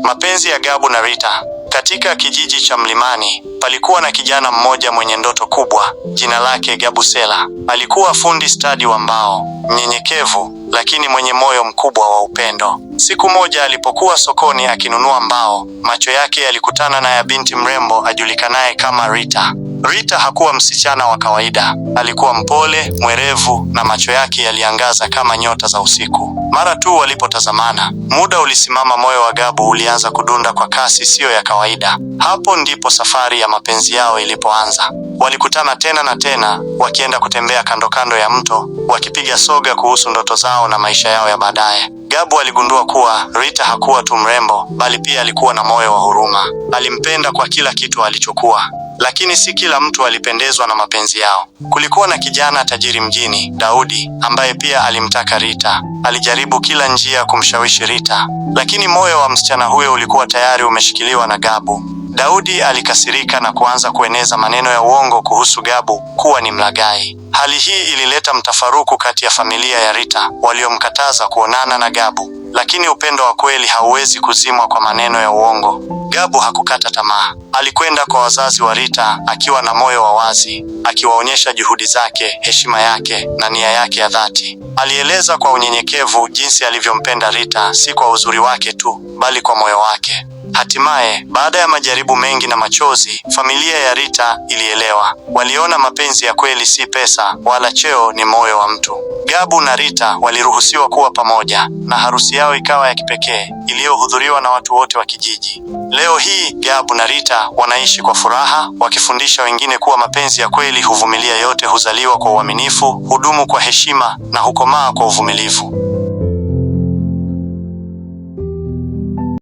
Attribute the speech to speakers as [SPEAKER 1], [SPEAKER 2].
[SPEAKER 1] Mapenzi ya Gabu na Rita. Katika kijiji cha Mlimani, palikuwa na kijana mmoja mwenye ndoto kubwa. Jina lake Gabusela. Alikuwa fundi stadi wa mbao, mnyenyekevu, lakini mwenye moyo mkubwa wa upendo. Siku moja alipokuwa sokoni akinunua mbao, macho yake yalikutana na ya binti mrembo ajulikanaye kama Rita. Rita hakuwa msichana wa kawaida. Alikuwa mpole, mwerevu na macho yake yaliangaza kama nyota za usiku. Mara tu walipotazamana, muda ulisimama, moyo wa Gabu ulianza kudunda kwa kasi siyo ya kawaida. Hapo ndipo safari ya mapenzi yao ilipoanza. Walikutana tena na tena, wakienda kutembea kando kando ya mto, wakipiga soga kuhusu ndoto zao na maisha yao ya baadaye. Gabu aligundua kuwa Rita hakuwa tu mrembo, bali pia alikuwa na moyo wa huruma. Alimpenda kwa kila kitu alichokuwa. Lakini si kila mtu alipendezwa na mapenzi yao. Kulikuwa na kijana tajiri mjini, Daudi, ambaye pia alimtaka Rita. Alijaribu kila njia kumshawishi Rita, lakini moyo wa msichana huyo ulikuwa tayari umeshikiliwa na Gabu. Daudi alikasirika na kuanza kueneza maneno ya uongo kuhusu Gabu kuwa ni mlaghai. Hali hii ilileta mtafaruku kati ya familia ya Rita, waliomkataza kuonana na Gabu. Lakini upendo wa kweli hauwezi kuzimwa kwa maneno ya uongo. Gabu hakukata tamaa. Alikwenda kwa wazazi wa Rita akiwa na moyo wa wazi, akiwaonyesha juhudi zake, heshima yake na nia yake ya dhati. Alieleza kwa unyenyekevu jinsi alivyompenda Rita, si kwa uzuri wake tu, bali kwa moyo wake. Hatimaye, baada ya majaribu mengi na machozi, familia ya Rita ilielewa. Waliona mapenzi ya kweli si pesa wala cheo, ni moyo wa mtu. Gabu na Rita waliruhusiwa kuwa pamoja, na harusi yao ikawa ya kipekee, iliyohudhuriwa na watu wote wa kijiji. Leo hii Gabu na Rita wanaishi kwa furaha, wakifundisha wengine kuwa mapenzi ya kweli huvumilia yote, huzaliwa kwa uaminifu, hudumu kwa heshima na hukomaa kwa uvumilivu.